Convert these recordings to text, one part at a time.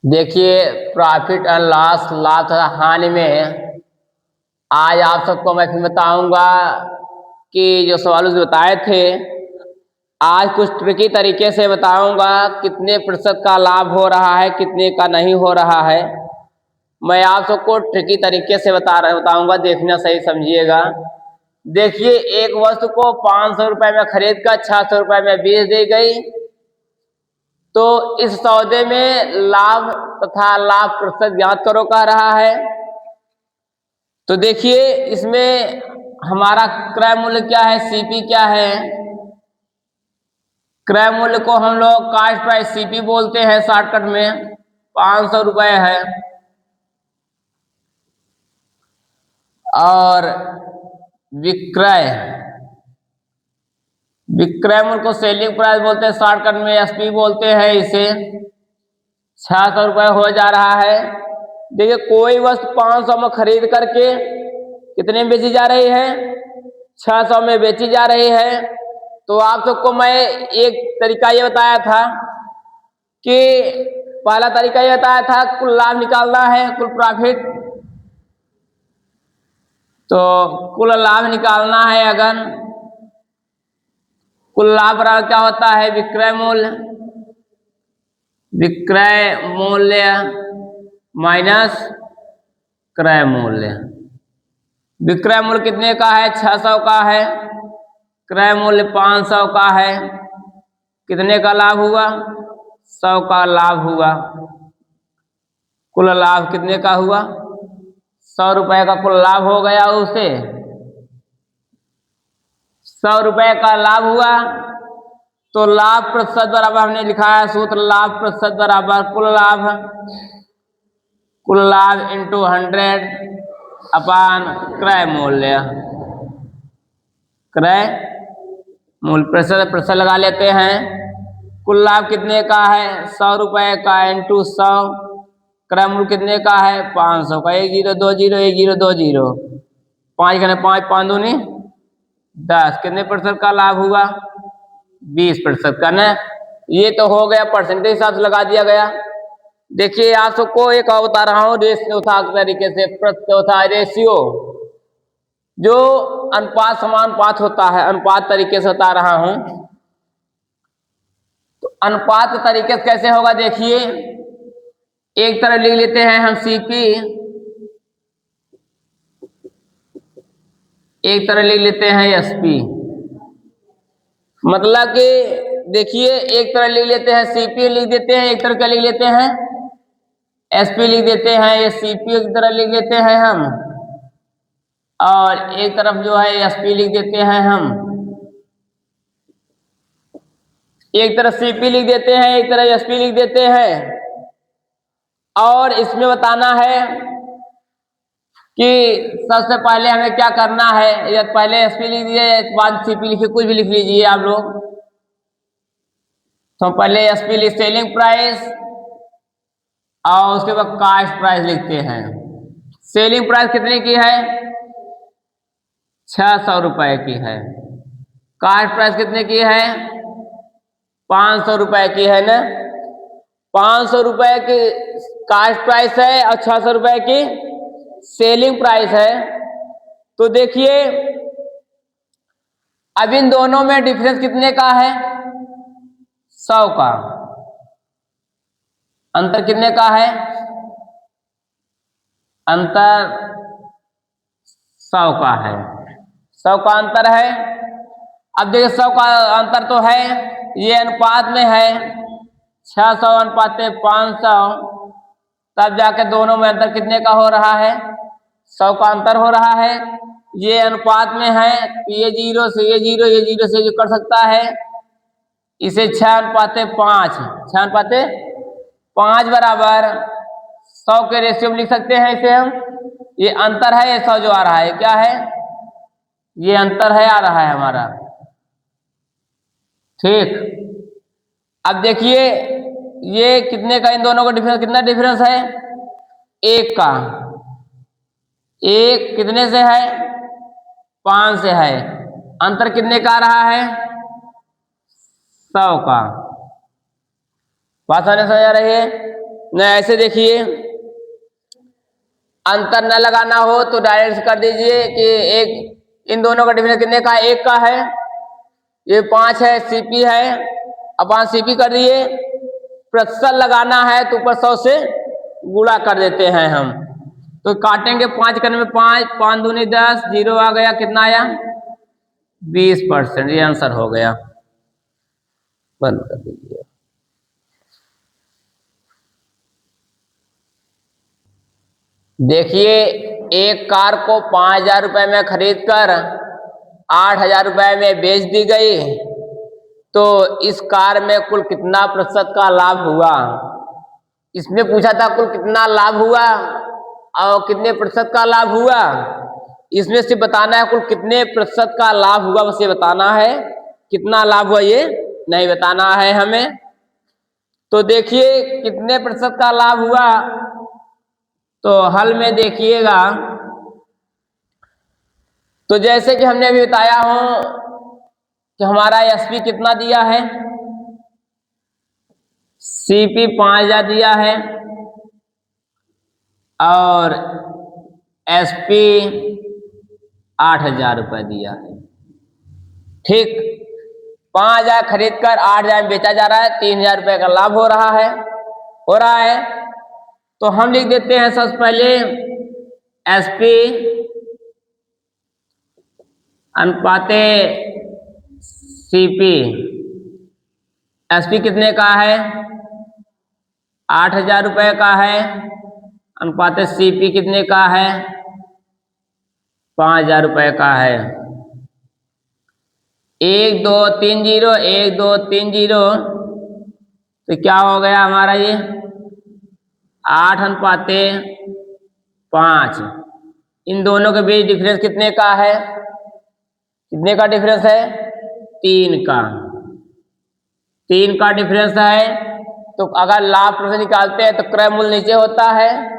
देखिए, profit and loss, लाभ तथा हानि में आज आप सबको मैं फिर बताऊंगा कि जो सवाल उसने बताए थे, आज कुछ ट्रिकी तरीके से बताऊंगा कितने प्रतिशत का लाभ हो रहा है, कितने का नहीं हो रहा है। मैं आप सबको ट्रिकी तरीके से बताऊंगा, देखना सही समझिएगा। देखिए, एक वस्तु को 500 रुपए में खरीद कर 600 रुपए में बेच दी गई, तो इस सौदे में लाभ तथा लाभ प्रतिशत ज्ञात करो कह रहा है। तो देखिए, इसमें हमारा क्रय मूल्य क्या है, सीपी क्या है। क्रय मूल्य को हम लोग कास्ट प्राइस सीपी बोलते हैं शॉर्टकट में, 500 रुपए है। और विक्रय विक्रय मूल्य को सेलिंग प्राइस बोलते हैं शॉर्टकट में, एसपी बोलते हैं इसे। 600 रुपए हो जा रहा है। देखिए, कोई वस्तु 500 में खरीद करके कितने में बेची जा रही है, 600 में बेची जा रही है। तो आप सबको मैं एक तरीका ये बताया था कि पहला तरीका ये बताया था कुल लाभ निकालना है, कुल प्रॉफिट। तो कुल लाभ निकालना है, अगर कुल लाभ बराबर क्या होता है, विक्रय मूल्य। विक्रय मूल्य माइनस क्रय मूल्य। विक्रय मूल्य कितने का है, 600 का है। क्रय मूल्य 500 का है। कितने का लाभ हुआ, 100 का लाभ हुआ। कुल लाभ कितने का हुआ, 100 रुपए का कुल लाभ हो गया उसे। 100 रुपए का लाभ हुआ, तो लाभ प्रतिशत बराबर हमने लिखा है सूत्र, लाभ प्रतिशत बराबर कुल लाभ इंटू 100 अपान क्रय मूल्य। क्रय मूल्य प्रतिशत लगा लेते हैं। कुल लाभ कितने का है, 100 रुपए का इंटू 100। क्रय मूल्य कितने का है, 500 का। 1 0 2 0 1 0 2 0, 5 घने 5 5 दूनी 10। कितने प्रतिशत का लाभ हुआ, 20% का ना। ये तो हो गया परसेंटेज हिसाब से लगा दिया गया। देखिए, आप सबको एक और बता रहा हूँ चौथा तरीके से, चौथा रेशियो, जो अनुपात समानुपात होता है, अनुपात तरीके से बता रहा हूं। तो अनुपात तरीके से कैसे होगा, देखिए, एक तरफ लिख लेते हैं हम सीपी, एक तरफ लिख लेते हैं एसपी। मतलब कि देखिए, एक तरफ लिख लेते हैं सीपी लिख देते हैं, एक तरफ क्या लिख लेते हैं, एसपी लिख देते हैं। ये सीपी की तरह लिख लेते हैं हम, और एक तरफ जो है एसपी लिख देते हैं हम। एक तरफ सीपी लिख देते हैं, एक तरफ एसपी लिख देते हैं। और इसमें बताना है कि सबसे पहले हमें क्या करना है, या पहले एसपी लिख दीजिए, बाद सीपी लिखिए, कुछ भी लिख लीजिए आप लोग। तो पहले एसपी लिख सेलिंग प्राइस, और उसके बाद कास्ट प्राइस लिखते हैं। सेलिंग प्राइस कितने की है, 600 रुपए की है। कास्ट प्राइस कितने की है, 500 रुपए की है ना। 500 रुपए की कास्ट प्राइस है और 600 रुपए की सेलिंग प्राइस है। तो देखिए, अब इन दोनों में डिफरेंस कितने का है, 100 का। अंतर कितने का है, अंतर 100 का है। 100 का अंतर है। अब देखिए, 100 का अंतर तो है, ये अनुपात में है, 600 अनुपात 500, तब जाके दोनों में अंतर कितने का हो रहा है, 100 का अंतर हो रहा है। ये अनुपात में है, ये 0 से ये 0, ये 0 से जो कर सकता है, इसे 6 अनुपात 5, 6 अनुपात 5 बराबर 100 के रेशियो में लिख सकते हैं इसे हम। ये अंतर है, ये 100 जो आ रहा है, क्या है, ये अंतर है, आ रहा है हमारा। ठीक, अब देखिए, ये कितने का, इन दोनों का डिफरेंस, कितना डिफरेंस है, 1 का। 1 कितने से है, 5 से है। अंतर कितने का आ रहा है, 100 का। बात समझ आ रही है। न ऐसे देखिए, अंतर न लगाना हो तो डायरेक्ट कर दीजिए कि एक इन दोनों का डिफरेंस कितने का है, 1 का है, ये 5 है, सीपी है, अपन सीपी कर दिए। प्रतिशत लगाना है तो ऊपर 100 से गुणा कर देते हैं हम। तो काटेंगे 5 करने में 5, 5 दूनी 10, 0 आ गया, कितना आया 20%। ये आंसर हो गया। बंद कर दीजिए। देखिए, एक कार को 5,000 रुपए में खरीद कर 8,000 रुपए में बेच दी गई, तो इस कार में कुल कितना प्रतिशत का लाभ हुआ। इसमें पूछा था कुल कितना लाभ हुआ और कितने प्रतिशत का लाभ हुआ। इसमें से बताना है कुल कितने प्रतिशत का लाभ हुआ, बस ये बताना है। कितना लाभ हुआ ये नहीं बताना है हमें। तो देखिए कितने प्रतिशत का लाभ हुआ, तो हल में देखिएगा। तो जैसे कि हमने अभी बताया हूं कि हमारा एसपी कितना दिया है, सीपी 5,000 दिया है और एसपी 8,000 रुपये दिया है। ठीक, 5,000 खरीद कर 8,000 में बेचा जा रहा है, 3,000 रुपये का लाभ हो रहा है। तो हम लिख देते हैं सबसे पहले एसपी अनुपाते सीपी। एसपी कितने का है, 8,000 रुपये का है, अनुपाते सीपी कितने का है, 5,000 रुपये का है। 1 2 3 0, 1 2 3 0, तो क्या हो गया हमारा ये 8:5। इन दोनों के बीच डिफरेंस कितने का है, कितने का डिफरेंस है, 3 का। 3 का डिफरेंस है। तो अगर लाभ प्रतिशत निकालते हैं तो क्रय मूल्य नीचे होता है।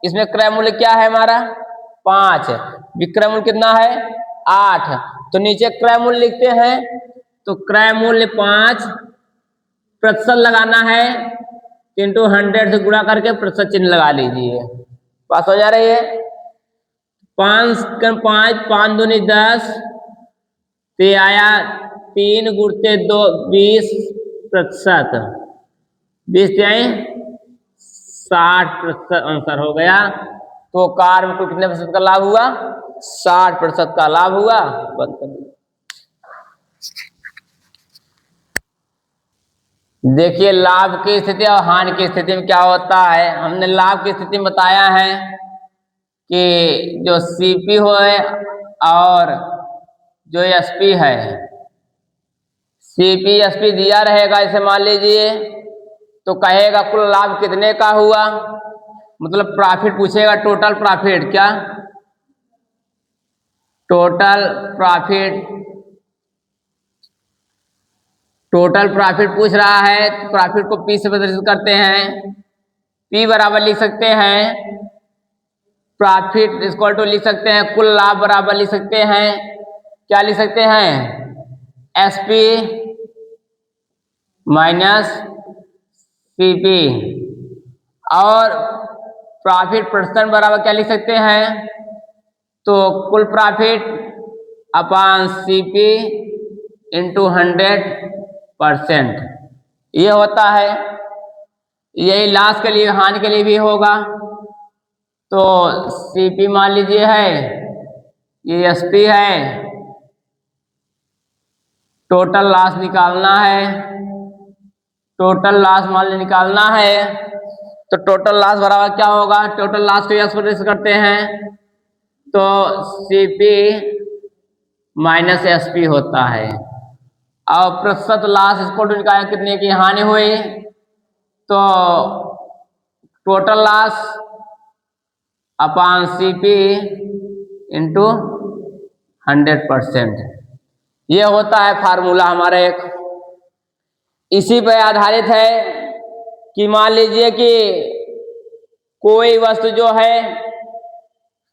इसमें क्रय मूल्य क्या है हमारा 5, विक्रय मूल्य कितना है 8, तो नीचे क्रय मूल्य लिखते हैं। तो क्रय मूल्य 5 प्रतिशत लगाना है, इंटू 100 से गुणा करके प्रतिशत चिन्ह लगा लीजिए, पास हो जा रही है। 5 5 दूनी 10, तो आया 3 गुणते 2 20%, 20 60% आंसर हो गया। तो कार में कितने प्रतिशत का लाभ हुआ, 60% का लाभ हुआ। बंद कर दीजिए। देखिए लाभ की स्थिति और हानि की स्थिति में क्या होता है। हमने लाभ की स्थिति में बताया है कि जो सीपी हो है और जो एसपी है, सीपी एसपी दिया रहेगा, इसे मान लीजिए, तो कहेगा कुल लाभ कितने का हुआ, मतलब प्रॉफिट पूछेगा, टोटल प्रॉफिट। क्या टोटल प्रॉफिट, टोटल प्रॉफिट पूछ रहा है। तो प्रॉफिट को पी से प्रदर्शित करते हैं। पी बराबर लिख सकते हैं, प्रॉफिट इक्वल टू लिख सकते हैं, कुल लाभ बराबर लिख सकते हैं, क्या लिख सकते हैं, एसपी माइनस सीपी। और प्रॉफिट प्रतिशत बराबर क्या लिख सकते हैं, तो कुल प्रॉफिट अपॉन सीपी इंटू 100%, ये होता है। यही लास्ट के लिए हानि के लिए भी होगा। तो सीपी मान लीजिए है, ये एसपी है, टोटल लॉस निकालना है, टोटल लॉस मान ली निकालना है। तो टोटल लॉस बराबर क्या होगा, टोटल लॉस को एक्सप्रेस करते हैं, तो सीपी माइनस एसपी होता है। और प्रतिशत लॉस इसको निकालें कितने की हानि हुई, तो total loss upon CP into 100%, ये होता है फार्मूला हमारा एक। इसी पर आधारित है कि मान लीजिए कि कोई वस्तु जो है,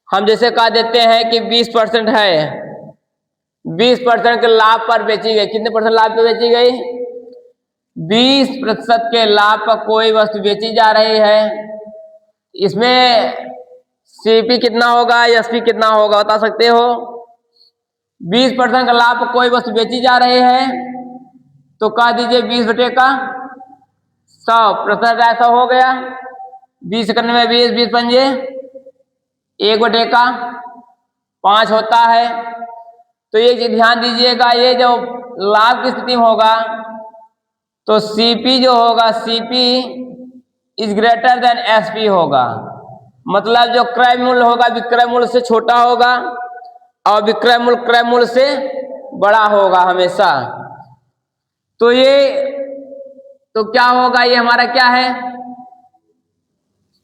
हम जैसे कह देते हैं कि 20% है, 20% के लाभ पर बेची गई, कितने परसेंट लाभ पे बेची गई, 20% के लाभ पर कोई वस्तु बेची जा रही है, इसमें सीपी कितना होगा, एसपी कितना होगा बता सकते हो? 20% का लाभ पर कोई वस्तु बेची जा रही है तो कह दीजिए 20/100 ऐसा हो गया। 20 करने में 20, 20 पंजे 1/5 होता है। तो ये चीज ध्यान दीजिएगा, ये जो लाभ की स्थिति में होगा तो सीपी जो होगा, CP is greater than SP होगा। मतलब जो क्रय मूल्य होगा विक्रय मूल्य से छोटा होगा और विक्रय मूल्य क्रय मूल्य से बड़ा होगा हमेशा। तो तो क्या होगा, ये हमारा क्या है,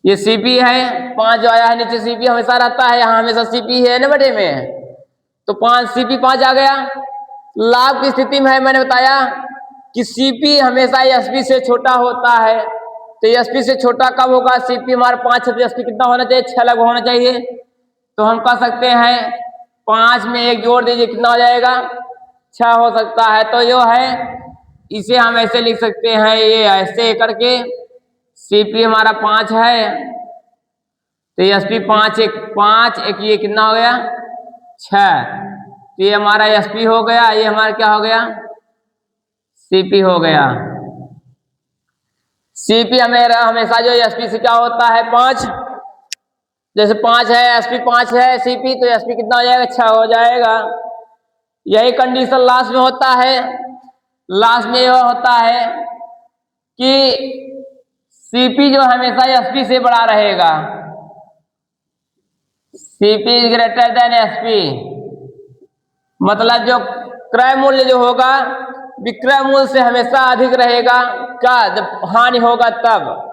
ये सीपी है। 5 जो आया है नीचे, सीपी हमेशा रहता है, यहाँ हमेशा सीपी है ना बटे में, तो 5 सीपी 5 आ गया। लाभ की स्थिति में है, मैंने बताया कि सीपी हमेशा एसपी से छोटा होता है। तो एसपी से छोटा कब होगा, सीपी हमारा 5 है तो एसपी कितना होना चाहिए, 6 लगभग होना चाहिए। तो हम कह सकते हैं 5 में 1 जोड़ दीजिए, कितना हो जाएगा, 6 हो सकता है। तो जो है इसे हम ऐसे लिख सकते हैं, ये ऐसे करके सीपी हमारा 5 है तो एसपी 5 एक ये कितना हो गया, 6। तो ये हमारा एसपी हो गया, ये हमारा क्या हो गया, सीपी हो गया। सीपी हमेशा जो एसपी से क्या होता है, 5। जैसे 5 है एसपी 5 है सीपी, तो एसपी कितना हो जाएगा, 6 हो जाएगा। यही कंडीशन लास्ट में होता है। लास्ट में यह होता है कि सीपी जो हमेशा एसपी से बड़ा रहेगा, CP is greater than SP. मतलब जो क्रय मूल्य जो होगा विक्रय मूल्य से हमेशा अधिक रहेगा। क्या, जब हानि होगा तब,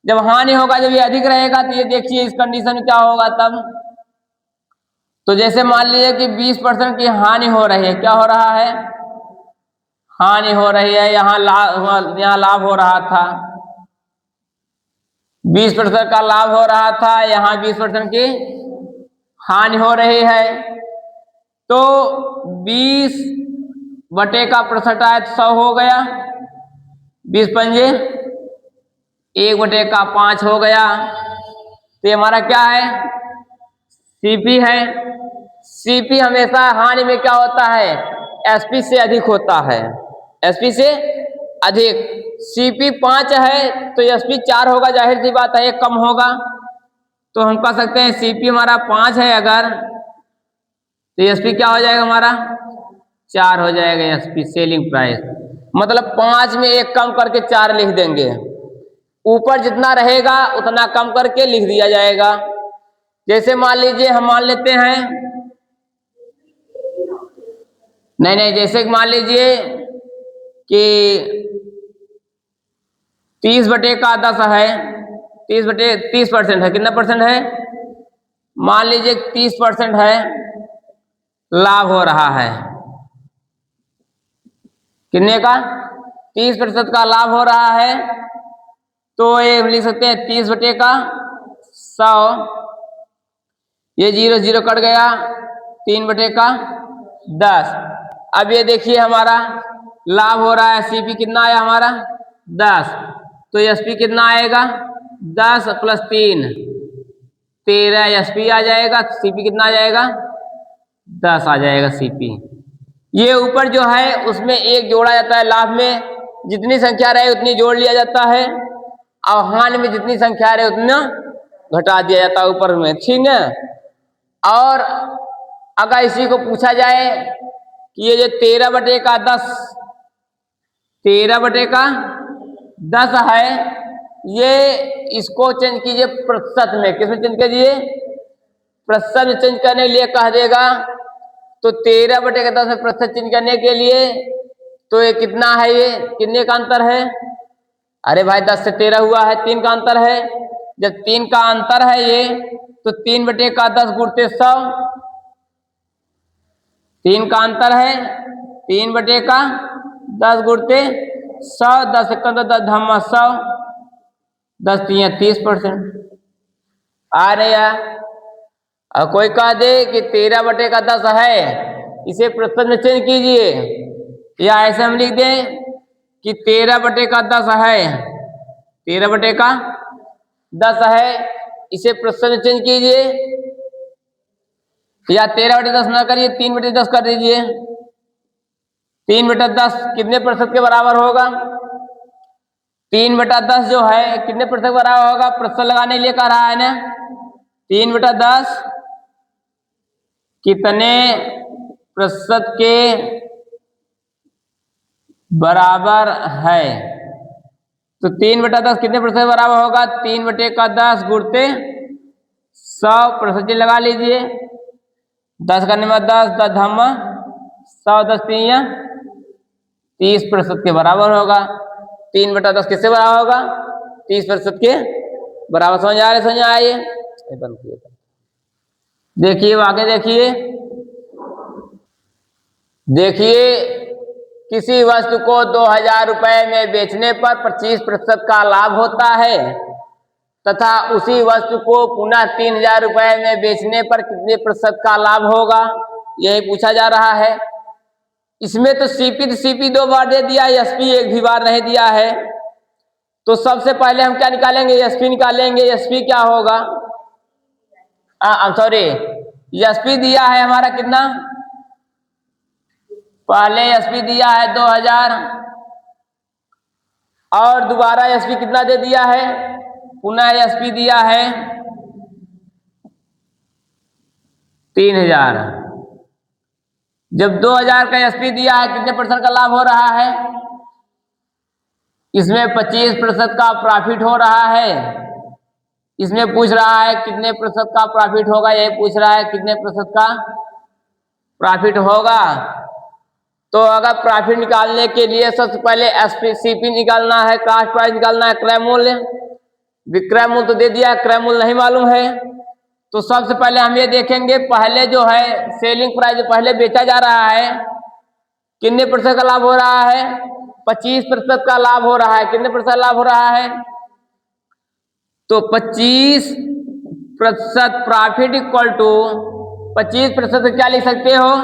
जब हानि होगा, जब ये अधिक रहेगा तो ये देखिए इस कंडीशन में क्या होगा तब। तो जैसे मान लीजिए कि 20% की हानि हो रही है, क्या हो रहा है, हानि हो रही है, यहाँ लाभ हो रहा था, 20% का लाभ हो रहा था, यहाँ 20% की हानि हो रही है। तो 20/% आए तो 100 हो गया, 20 पंजे 1/5 हो गया। तो ये हमारा क्या है, सीपी है। सीपी हमेशा हानि में क्या होता है, एसपी से अधिक होता है, एसपी से अधिक। सीपी 5 है तो एसपी 4 होगा, जाहिर सी बात है, एक कम होगा। तो हम कह सकते हैं सीपी हमारा 5 है अगर, तो एसपी क्या हो जाएगा हमारा, 4 हो जाएगा एसपी, सेलिंग प्राइस। मतलब 5 में 1 कम करके 4 लिख देंगे, ऊपर जितना रहेगा उतना कम करके लिख दिया जाएगा। जैसे मान लीजिए हम मान लेते हैं, नहीं, जैसे मान लीजिए कि 30/10 है, 30% है, कितना परसेंट है, मान लीजिए 30% है, लाभ हो रहा है, कितने का, 30% का लाभ हो रहा है। तो ये लिख सकते हैं 30/100, ये 0 0 कट गया, 3/10। अब ये देखिए हमारा लाभ हो रहा है, सीपी कितना आया हमारा, 10। तो एसपी कितना आएगा, 10 + 3 13 एसपी आ जाएगा, सीपी कितना आ जाएगा, 10 आ जाएगा सीपी। ये ऊपर जो है उसमें 1 जोड़ा जाता है, लाभ में जितनी संख्या रहे उतनी जोड़ लिया जाता है, और हानि में जितनी संख्या रहे उतना घटा दिया जाता है ऊपर में, ठीक है। और अगर इसी को पूछा जाए कि ये जो 13/10 13/10 है, ये इसको चेंज कीजिए प्रतिशत में, किसमें चेंज कीजिए, प्रतिशत में चेंज करने के लिए कह देगा। तो 13/10 में प्रतिशत चेंज करने के लिए तो ये कितना है, ये कितने का अंतर है, अरे भाई 10 से 13 हुआ है, 3 का अंतर है। जब 3 का अंतर है ये, तो 3/10 गुणते 100, 3 का अंतर है, 3/10 गुणते 100, 10 × 10 धम्मा 100, 10 × 30% आ रहे यार। और कोई कह दे कि 13/10 है, इसे प्रतिशत में चेंज कीजिए, या ऐसे हम लिख दें कि 13/10 है, 13/10 है, इसे प्रतिशत में चेंज कीजिए, या 13/10 ना करिए, 3/10 कर दीजिए। 3/10 कितने प्रतिशत के बराबर होगा? 3/10 जो है कितने प्रतिशत बराबर होगा? प्रतिशत लगाने के लिए कह रहा है ना। 3/10 कितने प्रतिशत के बराबर है? तो 3/10 कितने प्रतिशत बराबर होगा? 3/10 गुणते 100% लगा लीजिए। 10 करने में 10, 10 धम्मा 100, 10 3 30% के बराबर होगा। 3/10 किससे बराबर होगा? 30% के बराबर। समझ आ रहे? समझ आइए, बंद किए। देखिए आगे देखिए, किसी वस्तु को 2000 रुपए में बेचने पर 25% का लाभ होता है तथा उसी वस्तु को पुनः 3000 रुपए में बेचने पर कितने प्रतिशत का लाभ होगा, यही पूछा जा रहा है। इसमें तो सीपी 2 बार दे दिया, एसपी एक भी बार नहीं दिया है। तो सबसे पहले हम क्या निकालेंगे? एसपी निकालेंगे। एसपी क्या होगा? सॉरी, एसपी दिया है हमारा कितना? पहले एसपी दिया है 2000 और दोबारा एसपी कितना दे दिया है? पुनः एसपी दिया है 3000। जब 2000 का एसपी दिया है, कितने % का लाभ हो रहा है? इसमें 25% का प्रॉफिट हो रहा है। इसमें पूछ रहा है कितने प्रतिशत का प्रॉफिट होगा, यही पूछ रहा है कितने प्रतिशत का प्रॉफिट होगा। तो अगर प्रॉफिट निकालने के लिए सबसे पहले एसपी सीपी निकालना है, कास्ट प्राइस निकालना है, क्रय मूल्य। विक्रय मूल्य तो दे दिया, क्रय मूल्य नहीं मालूम है। तो सबसे पहले हम ये देखेंगे, पहले जो है सेलिंग प्राइस जो पहले बेचा जा रहा है, कितने प्रतिशत का लाभ हो रहा है? 25% का लाभ हो रहा है। कितने प्रतिशत लाभ हो रहा है? तो 25% प्रॉफिट इक्वल टू 25% क्या लिख सकते हो?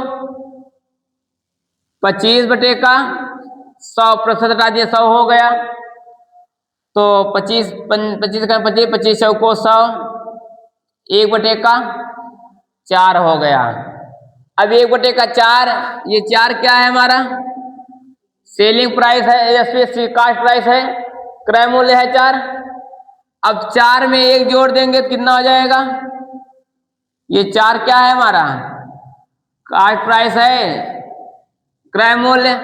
25/100% हटा दिए, 100 हो गया। तो 25 का 25, 25 को 100, 1/4 हो गया। अब 1/4, ये 4 क्या है हमारा? सेलिंग प्राइस है, एसपी कास्ट प्राइस है, क्रय मूल्य है 4। अब 4 में 1 जोड़ देंगे तो कितना हो जाएगा? ये 4 क्या है हमारा? कास्ट प्राइस है, क्रय मूल्य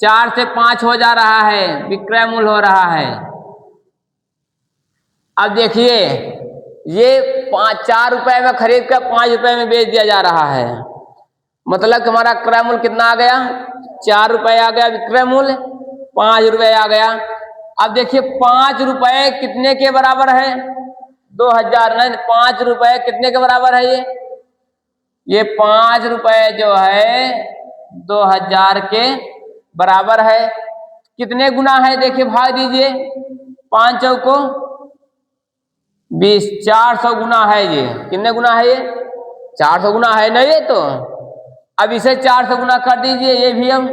4 से 5 हो जा रहा है, विक्रय मूल्य हो रहा है। अब देखिए, ये 4 रुपए में खरीद कर 5 रुपए में बेच दिया जा रहा है, मतलब हमारा क्रय मूल्य कितना आ गया? 4 रुपए आ गया, विक्रय मूल्य 5 रुपए आ गया। अब देखिए 5 रुपए कितने के बराबर है? 2000 नहीं, 5 रुपए कितने के बराबर है? ये 5 रुपए जो है 2000 के बराबर है। कितने गुना है? देखिए भाग दीजिए, 5 चौको 20, 400 गुना है ये। कितने गुना है ये? 400 गुना है ना ये। तो अब इसे 400 गुना कर दीजिए, ये भी हम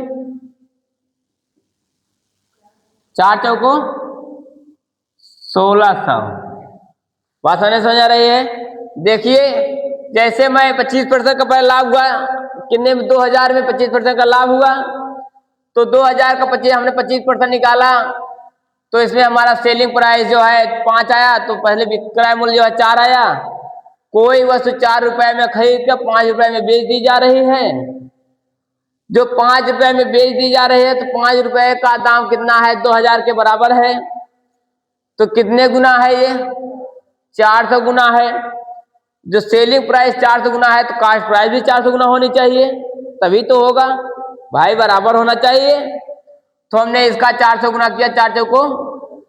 4 चौको 1600। बात समझ आ रही है? देखिए, जैसे मैं 25% का पहले लाभ हुआ, कितने में? 2000 में 25% का लाभ हुआ, तो 2000 का 25 हमने 25% निकाला, तो इसमें हमारा सेलिंग प्राइस जो है 5 आया, तो पहले विक्रय मूल्य जो है 4 आया। कोई वस्तु 4 रुपए में खरीद कर 5 रुपए में बेच दी जा रही है। जो 5 रुपए में बेच दी जा रही है, तो 5 रुपए का दाम कितना है? 2000 के बराबर है। तो कितने गुना है ये? 400 गुना है। जो सेलिंग प्राइस 400 गुना है, तो कास्ट प्राइस भी 400 गुना होनी चाहिए, तभी तो होगा भाई, बराबर होना चाहिए। तो हमने इसका 400 गुना किया, 400 को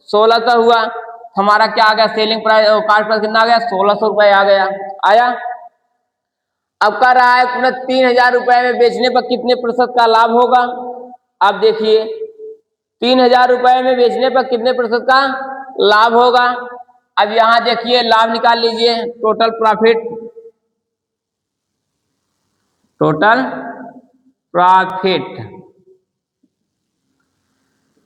1600 हुआ। हमारा क्या आ गया? सेलिंग प्राइस कास्ट प्राइस कितना आ गया? 1600 रुपए आ गया। आया। अब कह रहा है पुनः 3000 रुपए में बेचने पर कितने प्रतिशत का लाभ होगा? अब देखिए, 3000 रुपए में बेचने पर कितने प्रतिशत का लाभ होगा? अब यहां देखिए, लाभ निकाल लीजिए, total profit, total profit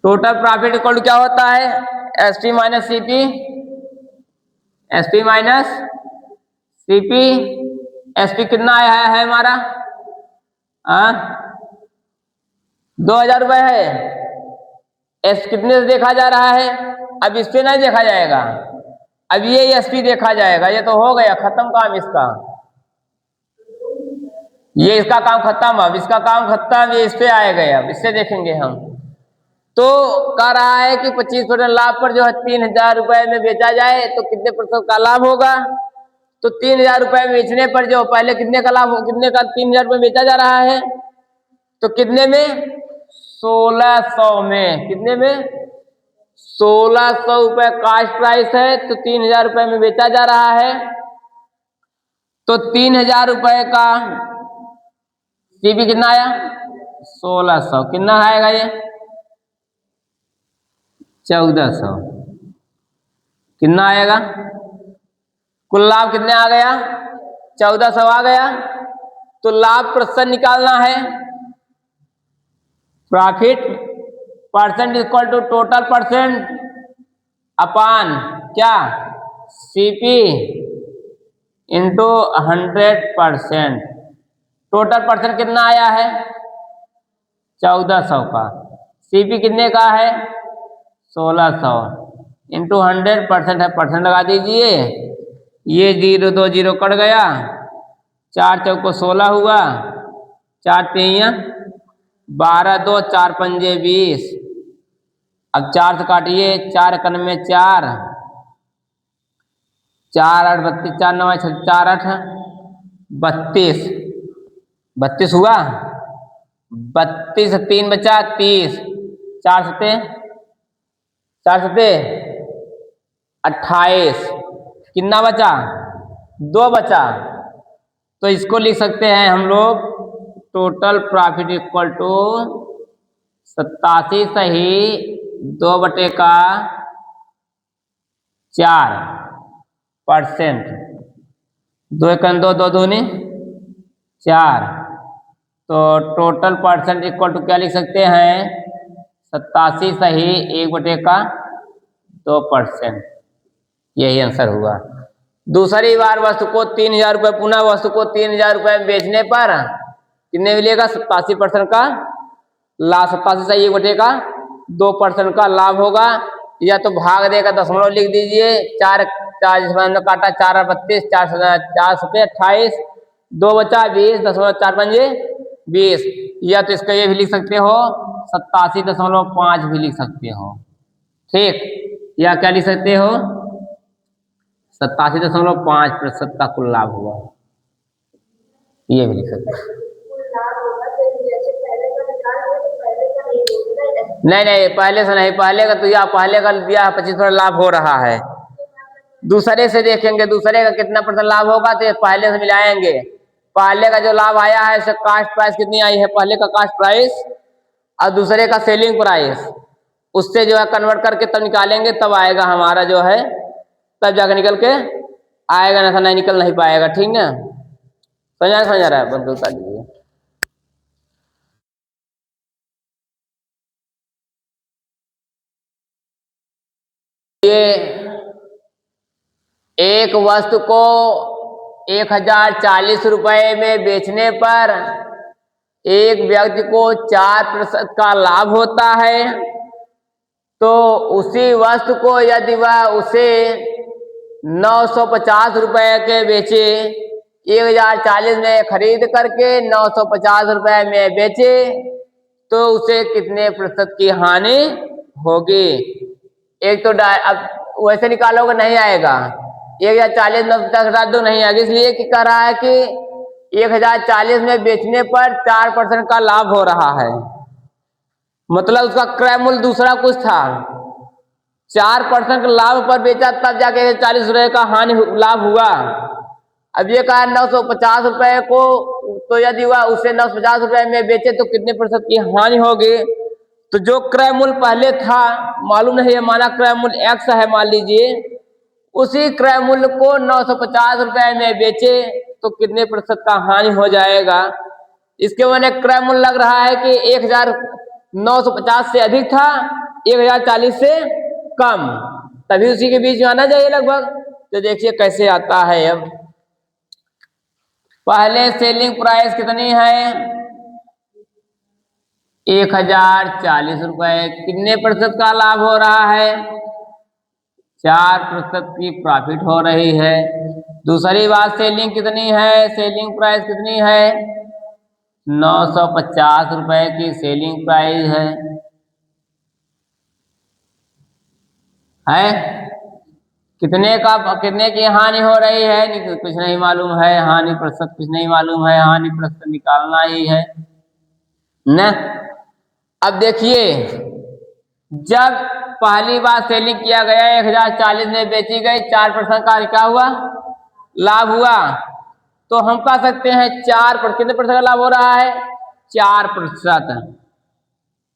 total profit equal to क्या होता है, SP minus CP, SP minus CP. SP कितना आया है हमारा, 2000 रुपये है। एस कितने से देखा जा रहा है, अब इस पे नहीं देखा जाएगा, अब ये एसपी देखा जाएगा। ये तो हो गया खत्म काम इसका, ये इसका काम खत्म। अब इसका काम खत्म, ये इस पे आएगा, अब इससे देखेंगे हम। तो कह रहा है कि 25% लाभ पर जो है 3000 रुपये में बेचा जाए तो कितने प्रतिशत का लाभ होगा। तो 3000 रुपये में बेचने पर जो पहले कितने का लाभ, कितने का 3000 रुपये बेचा जा रहा है, तो कितने में, 1600 में। कितने में, 1600 रुपये कास्ट प्राइस है, तो 3000 रुपये में बेचा जा रहा है। तो 3000 रुपये का सीपी कितना आया, 1600। कितना आएगा ये, 1400। कितना आएगा, कुल लाभ कितने आ गया, 1400 आ गया। तो लाभ प्रतिशत निकालना है, profit percent equal to total percent upon क्या, सीपी इंटू 100%। टोटल परसेंट कितना आया है, 1400 का। सीपी कितने का है, 1600 इंटू 100% है, परसेंट लगा दीजिए। ये 0 2 0 कट गया, 4 चौको 16 हुआ, 4 3 12 2 4 पंजे 20। अब 4 से काटिए, 4 1 में 4, 4 8 32, 4 9 4 8 32, 32 हुआ। 32 3 बचा 30, 4 सते 28। कितना बचा, 2 बचा। तो इसको लिख सकते हैं हम लोग, टोटल प्रॉफिट इक्वल टू 87 सही 2/4%। 2 1 2 2 दूनी 4। तो टोटल परसेंट इक्वल टू क्या लिख सकते हैं, 87 सही 1/2%। यही आंसर हुआ। दूसरी बार वस्तु को 3000 रुपये, पुनः वस्तु को 3000 रुपये में बेचने पर कितने मिलेगा, 87% का लाभ। 87 सही 1/2% का लाभ होगा। या तो भाग देगा, दशमलव लिख दीजिए। 4 4 काटा, 4 32, 4 सते 28, 2 बचा 20, 4 पंजे 20। या तो इसका ये भी लिख सकते हो, 87.5 भी लिख सकते हो, ठीक। या क्या लिख सकते हो, 87.5% का कुल लाभ हुआ, ये भी लिख सकते हो। नहीं, पहले से नहीं, पहले का तो या पहले का दिया 25% लाभ हो रहा है। दूसरे से देखेंगे, दूसरे का कितना % लाभ होगा, तो पहले से मिलाएंगे। पहले का जो लाभ आया है, इससे कास्ट प्राइस कितनी आई है, पहले का कास्ट प्राइस और दूसरे का सेलिंग प्राइस, उससे जो है कन्वर्ट करके तब निकालेंगे, तब आएगा हमारा जो है, तब जाकर निकल के आएगा, ना नहीं निकल नहीं पाएगा, ठीक ना। समझा रहा है, बंद कर दीजिए। ये एक वस्तु को 1040 रुपये में बेचने पर एक व्यक्ति को 4% का लाभ होता है। तो उसी वस्तु को यदि वह उसे 950 रुपये के बेचे, 1040 में खरीद करके 950 रुपये में बेचे, तो उसे कितने % की हानि होगी। एक तो अब वैसे निकालोगे नहीं आएगा, 1040 950 घटा दो नहीं आएगा, इसलिए कि कह रहा है कि 1040 में बेचने पर 4% का लाभ हो रहा है। मतलब उसका क्रय मूल्य दूसरा कुछ था, 4% लाभ पर बेचा, तब जाके 40 रुपये का हानि लाभ हुआ। अब ये कहा 950 रुपये को, तो यदि वह उसे 950 रुपये में बेचे तो कितने % की हानि होगी। तो जो क्रय मूल्य पहले था, मालूम नहीं है, माना क्रय मूल्य X है मान लीजिए, उसी क्रय मूल्य को 950 रुपये में बेचे तो कितने % का हानि हो जाएगा। इसके मैंने क्रय मूल्य लग रहा है कि 1950 से अधिक था, 1040 से कम, तभी उसी के बीच में आना चाहिए लगभग। तो देखिए कैसे आता है। अब पहले सेलिंग प्राइस कितनी है? 1040 रुपए। कितने प्रतिशत का लाभ हो रहा है? 4% की प्रॉफिट हो रही है। दूसरी बात, सेलिंग कितनी है? सेलिंग प्राइस कितनी है? 950 रुपए की सेलिंग प्राइस है। कितने की हानि हो रही है? कुछ नहीं मालूम है, हानि प्रतिशत कुछ नहीं मालूम है, हानि प्रतिशत निकालना ही है न। अब देखिए, जब पहली बार सेलिंग किया गया 1040 में बेची गई, 4% का क्या हुआ? लाभ हुआ। तो हम कह सकते हैं कितने प्रतिशत का लाभ हो रहा है? 4%।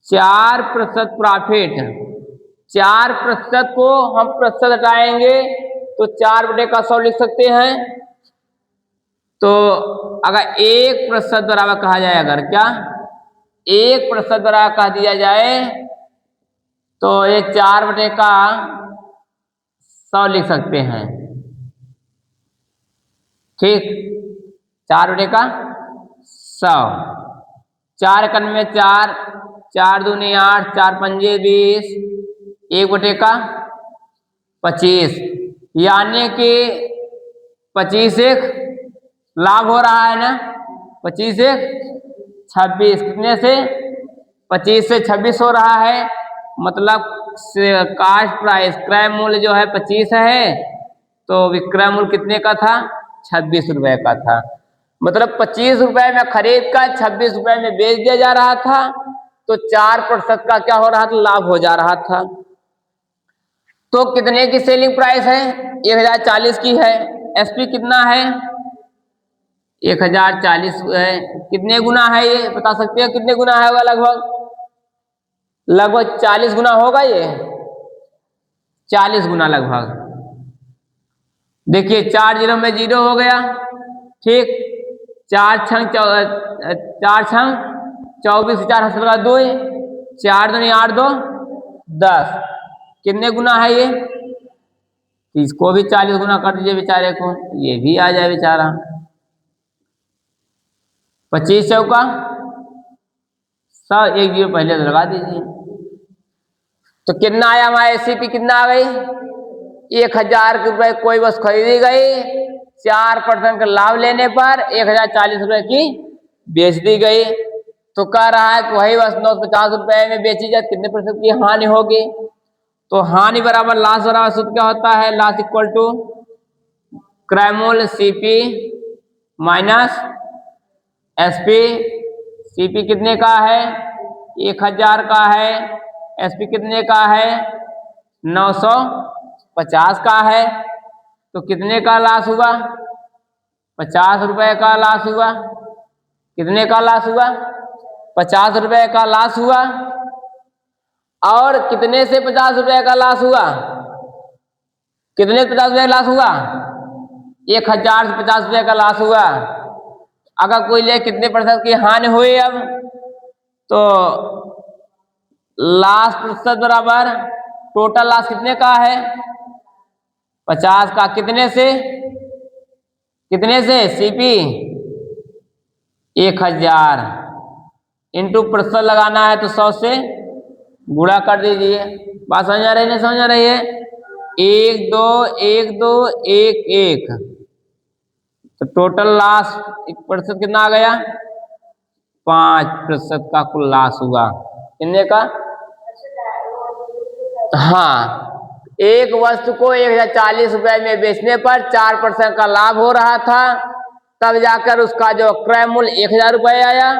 4% प्रॉफिट। 4% को हम प्रतिशत हटाएंगे तो 4/100 लिख सकते हैं। तो अगर 1% बराबर कहा जाए, अगर क्या 1% बराबर कह दिया जाए, तो ये 4/100 लिख सकते हैं। ठीक, 4/100। 4 एकन में 4, 4 दूनी 8, 4 पंजे 20, 1/25, यानी कि 25 एक लाभ हो रहा है ना। 25 एक 26, कितने से? 25 से 26 हो रहा है। मतलब कास्ट प्राइस, क्रय मूल्य जो है 25 है, तो विक्रय मूल्य कितने का था? 26 रुपए का था। मतलब 25 रुपए में खरीद कर 26 रुपए में बेच दिया जा रहा था। तो 4% का क्या हो रहा था? लाभ हो जा रहा था। तो कितने की सेलिंग प्राइस है? 1040 की है। एसपी कितना है? 1040 है। कितने गुना है ये बता सकते हो? कितने गुना है? लगभग 40 गुना होगा ये। 40 गुना लगभग। देखिए 4 0 में 0 हो गया। ठीक, 4 छंग 24, 4 हंस लगा 2, 4 दूनी 8, 2 10। कितने गुना है ये? इसको भी 40 गुना कर दीजिए बेचारे को, ये भी आ जाए बेचारा। 25 चौका 100, 1 0 पहले लगा दीजिए। तो कितना आया हमारा एससीपी? कितना आ गई? 1000 रुपए कोई बस खरीदी गई, 4% का लाभ लेने पर 1040 रुपए की बेच दी गई। तो कह रहा है कि वही बस 950 रुपए में बेची जाए, कितने प्रतिशत की हानि होगी? तो हानि बराबर लॉस बराबर सूत्र क्या होता है? लॉस इक्वल टू क्रय मूल्य सीपी माइनस एसपी। सीपी कितने का है? 1000 का है। एसपी कितने का है? 950 का है। तो कितने का लॉस हुआ? 50 रुपए का लॉस हुआ। कितने का लॉस हुआ? 50 रुपए का लॉस हुआ। और कितने से 50 रुपए का लॉस हुआ? कितने 50 रुपए का लॉस हुआ? 1000 से 50 रुपए का लॉस हुआ। अगर कोई ले कितने प्रतिशत की हानि हुई? अब तो लॉस प्रतिशत बराबर टोटल लॉस कितने का है? 50 का। कितने से? कितने से? सीपी 1000 इंटू प्रतिशत लगाना है तो 100 से गुणा कर दीजिए। बात समझ आ रही है? नहीं समझ आ रही है? 1 2 1 2 1 1, तो टोटल लॉस प्रतिशत कितना आ गया? 5% का कुल लॉस हुआ। कितने का? हाँ, एक वस्तु को 1040 रुपए में बेचने पर 4% का लाभ हो रहा था, तब जाकर उसका जो क्रय मूल्य 1000 रुपये आया।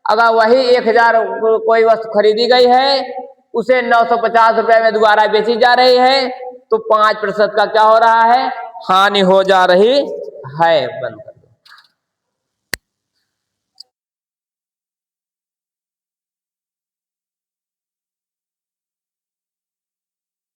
अगर वही 1000 कोई वस्तु खरीदी गई है, उसे 950 रुपए में दोबारा बेची जा रही है, तो 5% का क्या हो रहा है? हानि हो जा रही है। बनकर